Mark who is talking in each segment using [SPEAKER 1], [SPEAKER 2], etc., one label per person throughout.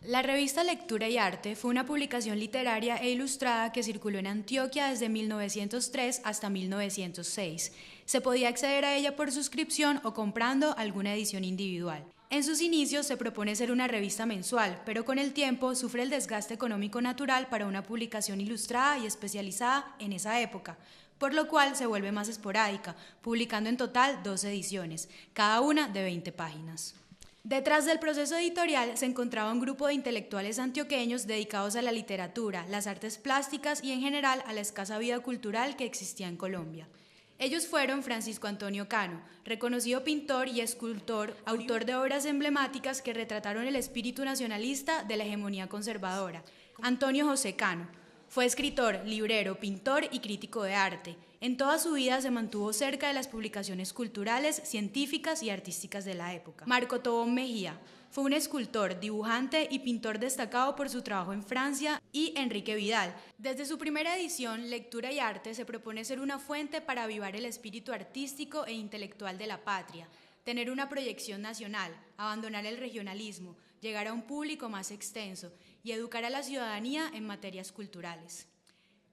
[SPEAKER 1] La revista Lectura y Arte fue una publicación literaria e ilustrada que circuló en Antioquia desde 1903 hasta 1906. Se podía acceder a ella por suscripción o comprando alguna edición individual. En sus inicios se propone ser una revista mensual, pero con el tiempo sufre el desgaste económico natural para una publicación ilustrada y especializada en esa época, por lo cual se vuelve más esporádica, publicando en total 2 ediciones, cada una de 20 páginas. Detrás del proceso editorial se encontraba un grupo de intelectuales antioqueños dedicados a la literatura, las artes plásticas y en general a la escasa vida cultural que existía en Colombia. Ellos fueron Francisco Antonio Cano, reconocido pintor y escultor, autor de obras emblemáticas que retrataron el espíritu nacionalista de la hegemonía conservadora. Antonio José Cano fue escritor, librero, pintor y crítico de arte. En toda su vida se mantuvo cerca de las publicaciones culturales, científicas y artísticas de la época. Marco Tobón Mejía fue un escultor, dibujante y pintor destacado por su trabajo en Francia, y Enrique Vidal. Desde su primera edición, Lectura y Arte se propone ser una fuente para avivar el espíritu artístico e intelectual de la patria, tener una proyección nacional, abandonar el regionalismo, llegar a un público más extenso y educar a la ciudadanía en materias culturales.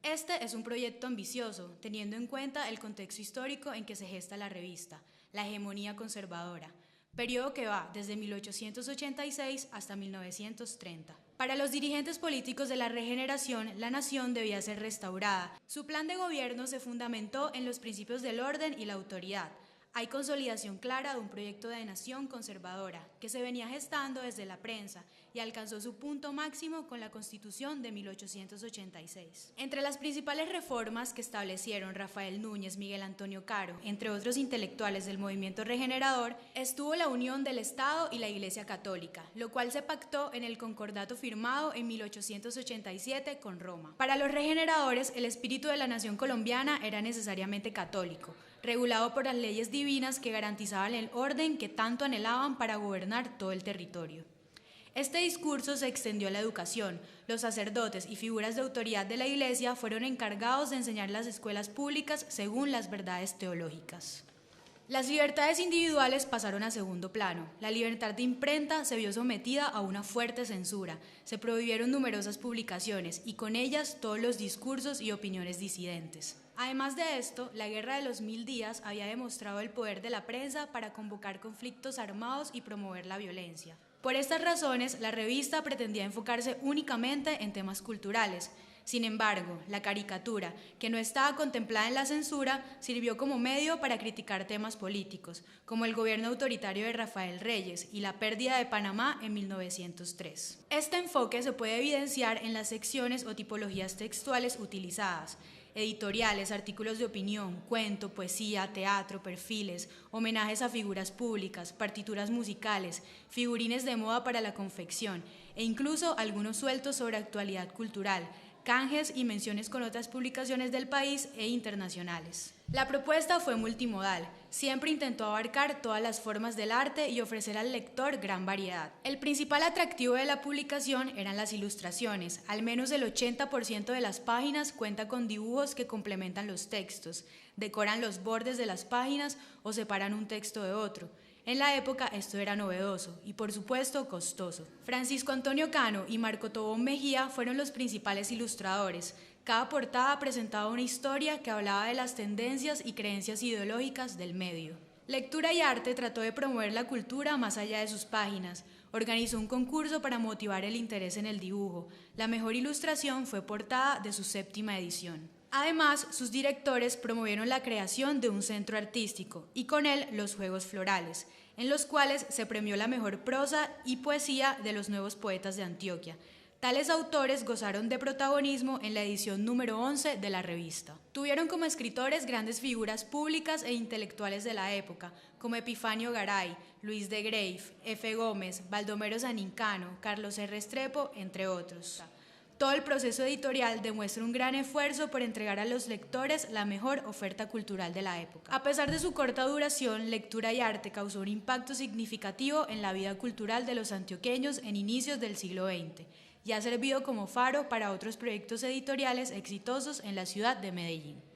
[SPEAKER 1] Este es un proyecto ambicioso, teniendo en cuenta el contexto histórico en que se gesta la revista, la hegemonía conservadora, periodo que va desde 1886 hasta 1930. Para los dirigentes políticos de la regeneración, la nación debía ser restaurada. Su plan de gobierno se fundamentó en los principios del orden y la autoridad. Hay consolidación clara de un proyecto de nación conservadora que se venía gestando desde la prensa y alcanzó su punto máximo con la Constitución de 1886. Entre las principales reformas que establecieron Rafael Núñez, Miguel Antonio Caro, entre otros intelectuales del movimiento regenerador, estuvo la unión del Estado y la Iglesia Católica, lo cual se pactó en el concordato firmado en 1887 con Roma. Para los regeneradores, el espíritu de la nación colombiana era necesariamente católico, regulado por las leyes divinas que garantizaban el orden que tanto anhelaban para gobernar todo el territorio. Este discurso se extendió a la educación. Los sacerdotes y figuras de autoridad de la Iglesia fueron encargados de enseñar las escuelas públicas según las verdades teológicas. Las libertades individuales pasaron a segundo plano. La libertad de imprenta se vio sometida a una fuerte censura. Se prohibieron numerosas publicaciones y con ellas todos los discursos y opiniones disidentes. Además de esto, la Guerra de los 1000 días había demostrado el poder de la prensa para convocar conflictos armados y promover la violencia. Por estas razones, la revista pretendía enfocarse únicamente en temas culturales. Sin embargo, la caricatura, que no estaba contemplada en la censura, sirvió como medio para criticar temas políticos, como el gobierno autoritario de Rafael Reyes y la pérdida de Panamá en 1903. Este enfoque se puede evidenciar en las secciones o tipologías textuales utilizadas: editoriales, artículos de opinión, cuento, poesía, teatro, perfiles, homenajes a figuras públicas, partituras musicales, figurines de moda para la confección e incluso algunos sueltos sobre actualidad cultural, canjes y menciones con otras publicaciones del país e internacionales. La propuesta fue multimodal, siempre intentó abarcar todas las formas del arte y ofrecer al lector gran variedad. El principal atractivo de la publicación eran las ilustraciones. Al menos el 80% de las páginas cuenta con dibujos que complementan los textos, decoran los bordes de las páginas o separan un texto de otro. En la época esto era novedoso y por supuesto costoso. Francisco Antonio Cano y Marco Tobón Mejía fueron los principales ilustradores. Cada portada presentaba una historia que hablaba de las tendencias y creencias ideológicas del medio. Lectura y Arte trató de promover la cultura más allá de sus páginas. Organizó un concurso para motivar el interés en el dibujo. La mejor ilustración fue portada de su 7ª edición. Además, sus directores promovieron la creación de un centro artístico y con él los Juegos Florales, en los cuales se premió la mejor prosa y poesía de los nuevos poetas de Antioquia. Tales autores gozaron de protagonismo en la edición número 11 de la revista. Tuvieron como escritores grandes figuras públicas e intelectuales de la época, como Epifanio Garay, Luis de Greif, F. Gómez, Baldomero Sanincano, Carlos R. Restrepo, entre otros. Todo el proceso editorial demuestra un gran esfuerzo por entregar a los lectores la mejor oferta cultural de la época. A pesar de su corta duración, Lectura y Arte causó un impacto significativo en la vida cultural de los antioqueños en inicios del siglo XX y ha servido como faro para otros proyectos editoriales exitosos en la ciudad de Medellín.